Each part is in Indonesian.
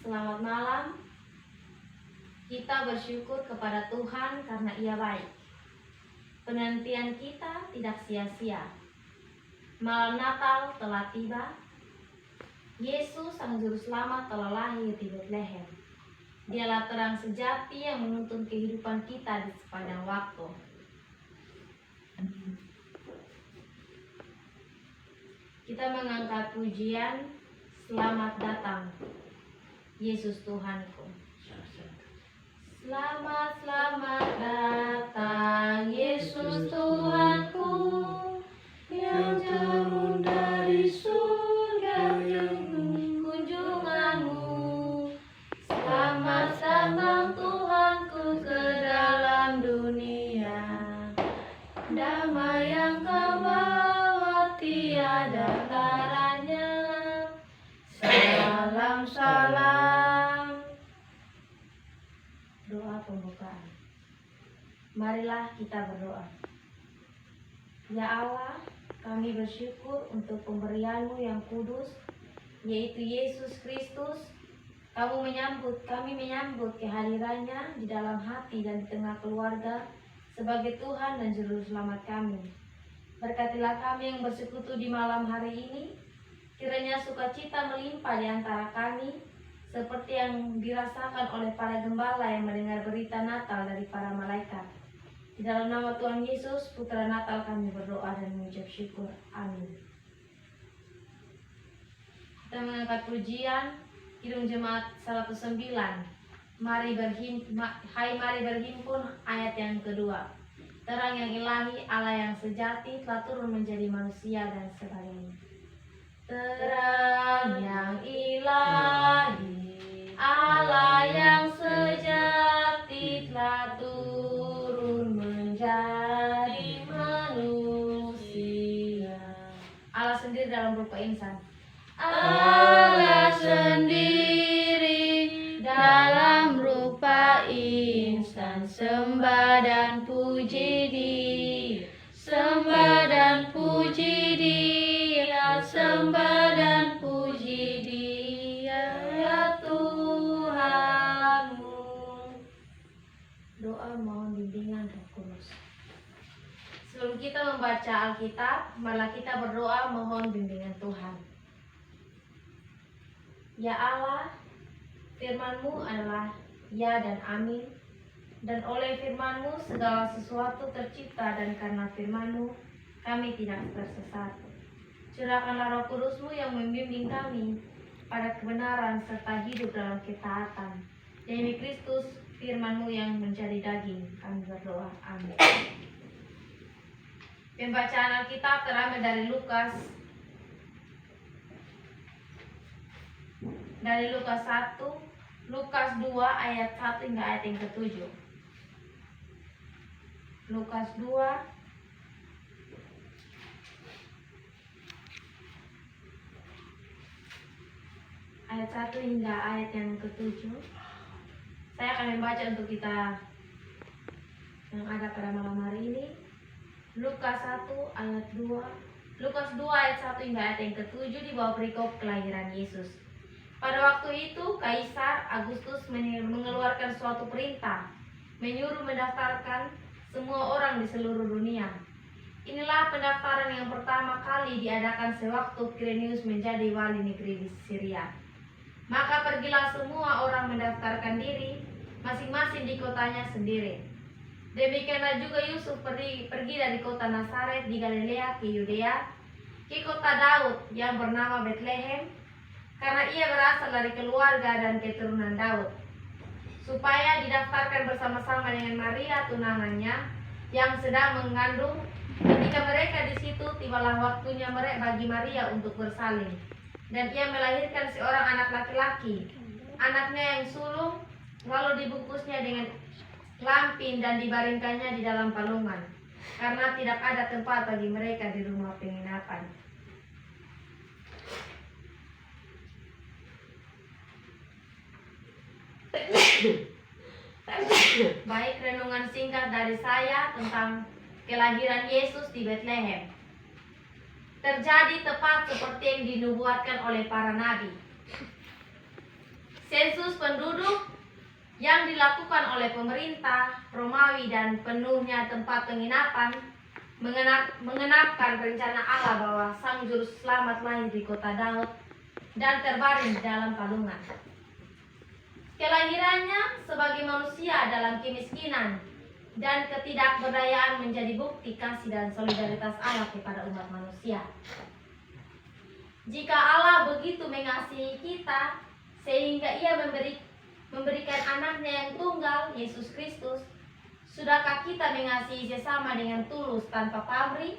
Selamat malam. Kita bersyukur kepada Tuhan karena Ia baik. Penantian kita tidak sia-sia. Malam Natal telah tiba. Yesus Sang Juru Selamat telah lahir di Betlehem. Dialah terang sejati yang menuntun kehidupan kita di sepanjang waktu. Kita mengangkat pujian Selamat datang Yesus Tuhanku. Selamat, selamat datang Yesus Tuhanku, yang turun dari surga yang kunjunganmu. Selamat datang Tuhanku ke dalam dunia. Damai yang kau bawa tiada taranya. Salam, salam. Doa pembukaan. Marilah kita berdoa. Ya Allah, kami bersyukur untuk pemberian-Mu yang kudus, yaitu Yesus Kristus. Kami menyambut kehadirannya di dalam hati dan di tengah keluarga sebagai Tuhan dan Juru Selamat kami. Berkatilah kami yang bersekutu di malam hari ini. Kiranya sukacita melimpah di antara kami, seperti yang dirasakan oleh para gembala yang mendengar berita Natal dari para malaikat. Di dalam nama Tuhan Yesus, Putra Natal, kami berdoa dan mengucap syukur. Amin. Kita mengangkat pujian Kidung Jemaat 109. Mari berhimpun, ayat yang kedua. Terang yang ilahi, Allah yang sejati telah turun menjadi manusia dan sebagainya. Terang yang ilahi, Allah yang sejati telah turun menjadi manusia. Allah sendiri dalam rupa insan. Allah sendiri dalam rupa insan, sembah dan puji Dia, sembah dan puji Dia, sembah dan puji Dia, ya Tuhanmu. Doa mohon bimbingan Roh Kudus. Sebelum kita membaca Alkitab, malah kita berdoa mohon bimbingan Tuhan. Ya Allah, firman-Mu adalah ya dan amin, dan oleh firman-Mu segala sesuatu tercipta, dan karena firman-Mu kami tidak tersesat. Curahkanlah Roh Kudus-Mu yang membimbing kami pada kebenaran serta hidup dalam ketaatan. Demi Kristus, firman-Mu yang menjadi daging, kami berdoa. Amin. Pembacaan Alkitab terambil dari Lukas 1, Lukas 2 ayat 1 hingga ayat yang ke-7. Lukas 2 ayat 1 hingga ayat yang ke-7. Saya akan membaca untuk kita yang ada pada malam hari ini. Lukas 1 ayat 2 Lukas 2 ayat 1 hingga ayat yang ke-7 di bawah perikop kelahiran Yesus. Pada waktu itu Kaisar Agustus mengeluarkan suatu perintah, menyuruh mendaftarkan semua orang di seluruh dunia. Inilah pendaftaran yang pertama kali diadakan sewaktu Quirinius menjadi wali negeri di Syria. Maka pergilah semua orang mendaftarkan diri, masing-masing di kotanya sendiri. Demikianlah juga Yusuf pergi dari kota Nazaret di Galilea ke Yudea, ke kota Daud yang bernama Betlehem, karena ia berasal dari keluarga dan keturunan Daud, supaya didaftarkan bersama-sama dengan Maria tunangannya yang sedang mengandung. Ketika mereka di situ, tibalah waktunya bagi Maria untuk bersalin, dan ia melahirkan seorang anak laki-laki, anaknya yang sulung. Lalu dibungkusnya dengan lampin dan dibaringkannya di dalam palungan, karena tidak ada tempat bagi mereka di rumah penginapan. Baik, renungan singkat dari saya tentang kelahiran Yesus di Betlehem. Terjadi tepat seperti yang dinubuatkan oleh para nabi. sensus penduduk yang dilakukan oleh pemerintah Romawi dan penuhnya tempat penginapan mengenapkan rencana Allah bahwa Sang Juru Selamat lahir di kota Daud dan terbaring di dalam palungan. Kelahirannya sebagai manusia dalam kemiskinan dan ketidakberdayaan menjadi bukti kasih dan solidaritas Allah kepada umat manusia. Jika Allah begitu mengasihi kita sehingga Ia memberikan anaknya yang tunggal, Yesus Kristus, sudahkah kita mengasihi sesama dengan tulus tanpa pamrih?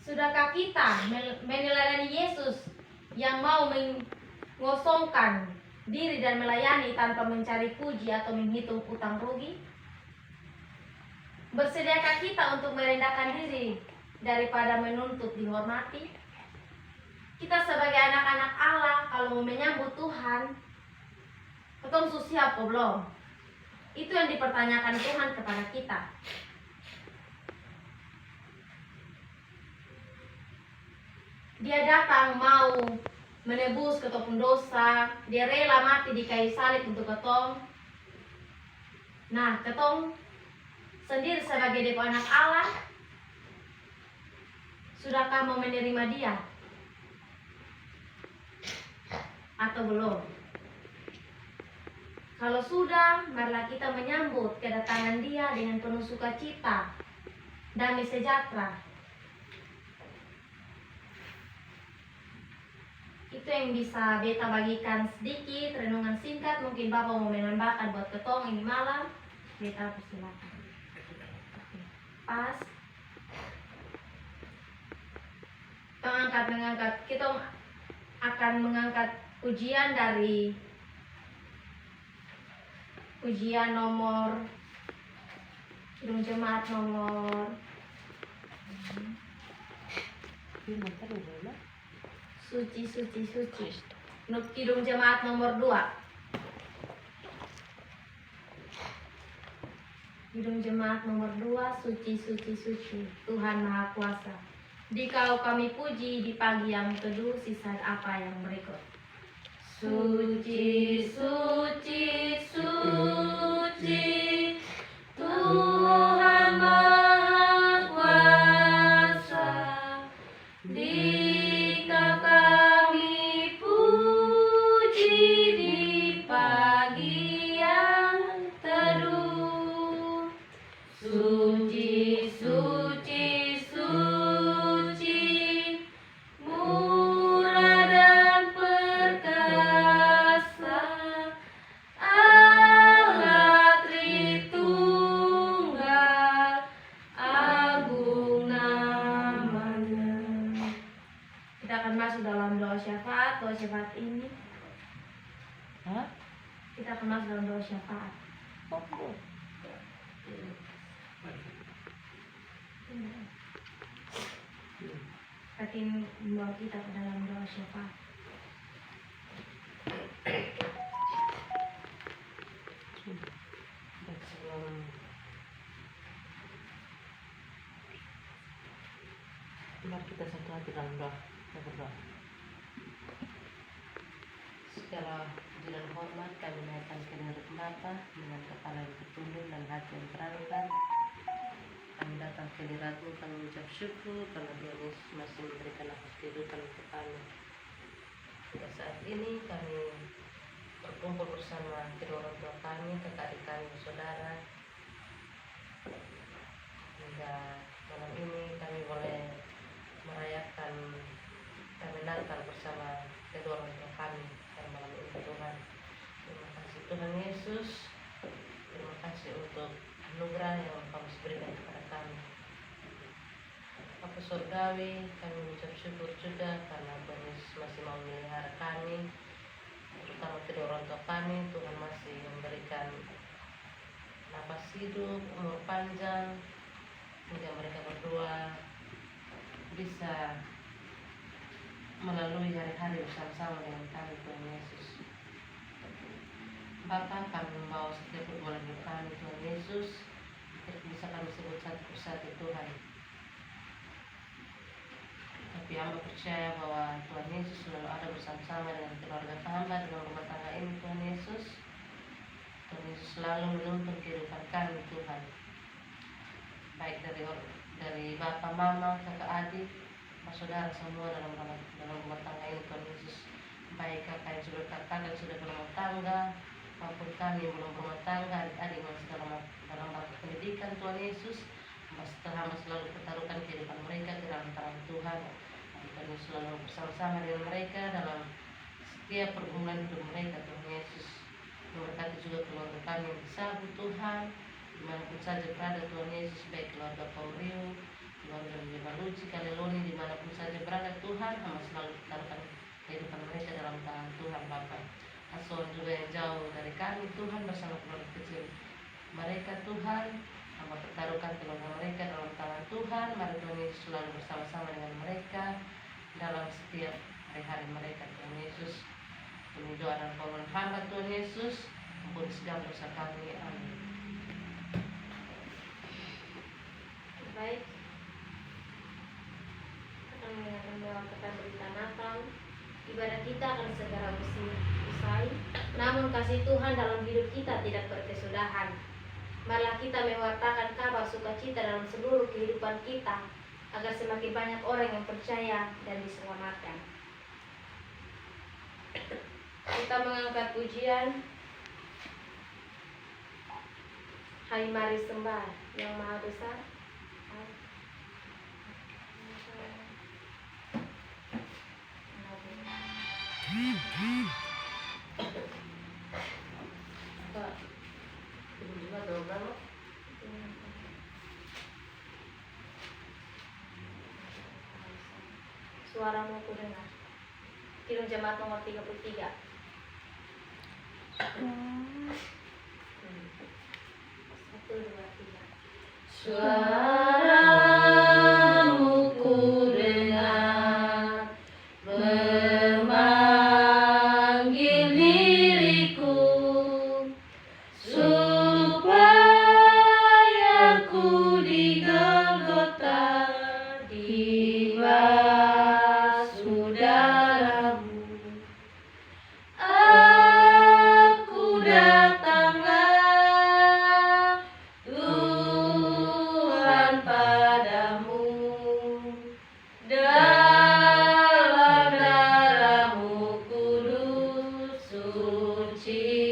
Sudahkah kita meneladani Yesus yang mau mengosongkan diri dan melayani tanpa mencari puji atau menghitung utang rugi? Bersediakah kita untuk merendahkan diri daripada menuntut dihormati? Kita sebagai anak-anak Allah kalau mau menyambut Tuhan, ketong siap kok belum? Itu yang dipertanyakan Tuhan kepada kita. Dia datang mau menebus ketong dosa, dia rela mati di kayu salib untuk ketong. Nah, ketong sendiri sebagai depa anak Allah, sudahkah mau menerima dia? Atau belum? Kalau sudah, marilah kita menyambut kedatangan dia dengan penuh sukacita, damai sejahtera. Itu yang bisa beta bagikan sedikit, renungan singkat. Mungkin Bapak mau menambahkan buat ketong ini malam. Beta persilakan. Pas. Kita akan mengangkat ujian dari ujian nomor Kidung Jemaat nomor Suci Kidung Jemaat nomor 2. Kidung Jemaat nomor 2, suci Tuhan Maha Kuasa. Dikau kami puji di pagi yang teduh, sisa apa yang berikut. Suci Tuhan Maha Kuasa, dikau kami puji di pagi yang teduh. Suci murah dan perkasa, Allah Tritunggal, agung namanya. Kita akan masuk dalam doa syafaat ini. Kita akan masuk dalam doa syafaat. Tapi membawa kita ke dalam doa syafaat. Mari kita satu hati dalam doa. Kita berdoa. Secara puji dan hormat kami naikkan ke hadirat Bapa dengan kepala yang tertunduk dan hati yang terangkat. Kami datang ke hadirat-Mu, kami mengucap syukur karena Tuhan Yesus masih memberikan nafas kehidupan untuk kami. Pada saat ini kami berkumpul bersama kedua orang tua kami, kakak adik kami, saudara. Hingga malam ini kami boleh merayakan kami Natal bersama kedua orang tua kami pada malam ini. Tuhan, terima kasih Tuhan Yesus, terima kasih untuk anugerah yang Kau berikan kepada kami. Bapa Surgawi, kami mengucap syukur juga karena Tuhan Yesus masih mau memelihara kami, terutama kedua orang tua kami. Tuhan masih memberikan nafas hidup, umur panjang, hingga mereka berdua bisa melalui hari-hari bersama-sama dengan kami, Tuhan Yesus. Bapa, kami membawa setiap perbuatan hidup kami, Tuhan Yesus, bisa kami sebut satu persatu, Tuhan. Tapi hamba percaya bahwa Tuhan Yesus selalu ada bersama-sama dengan keluarga hamba, dengan rumah tangga ini, Tuhan selalu menuntun kehidupan kami Tuhan, baik dari bapak, mama, kakak, adik, saudara semua dalam rumah tangga ini Tuhan Yesus. Baik kakak yang sudah berumah tangga, maupun kami yang belum berumah tangga, adik-adik masih dalam bangku pendidikan Tuhan Yesus. Hamba selalu pertaruhkan kehidupan mereka ke dalam tangan Tuhan. Tuhan Yesus selalu bersama-sama dengan mereka dalam setiap pergumulan hidup mereka Tuhan Yesus. Memberkati juga keluarga kami yang disabut Tuhan, dimanapun saja berada Tuhan Yesus, baik keluarga Paurio, keluarga Maluci, Kaleloni, dimanapun saja berada Tuhan, hamba selalu pertaruhkan kehidupan mereka dalam tangan Tuhan Bapa. Asuhan juga yang jauh dari kami Tuhan, bersama keluarga kecil mereka Tuhan, hamba pertaruhkan keluarga mereka dalam tangan Tuhan. Mari Tuhan Yesus selalu bersama-sama dengan mereka dalam setiap hari-hari mereka Tuhan Yesus. Demi doa dan permohonan hamba Tuhan Yesus, ampuni segala dosa kami. Amin. Baik, akan mendengarkan doa kata berita Natal. Ibadah kita akan segera usai. Namun kasih Tuhan dalam hidup kita tidak berkesudahan. Marilah kita mewartakan kabar sukacita dalam seluruh kehidupan kita, agar semakin banyak orang yang percaya dan diselamatkan. Kita mengangkat pujian Hai mari sembah yang maha besar. Suaramu ku dengar. Kidung Jemaat nomor 33. Satu, dua, tiga. Suaramu ku dengar, memanggil diriku, supaya ku di Golgota dibasuh darah-Mu. Aku datanglah Tuhan padamu, dalam darah-Mu kudus sucikan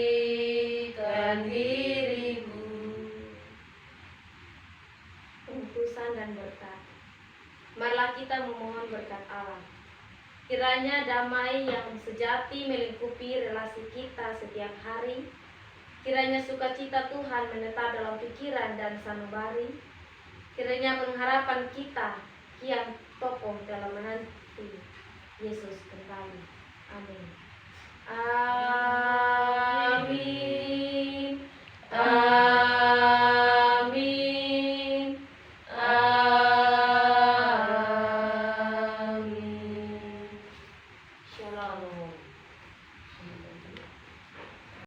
diriku. Bungkusan dan berkat. Marilah kita memohon berkat Allah. Kiranya damai yang sejati melingkupi relasi kita setiap hari. Kiranya sukacita Tuhan menetap dalam pikiran dan sanubari. Kiranya pengharapan kita kian kokoh dalam menanti Yesus kembali. Amin.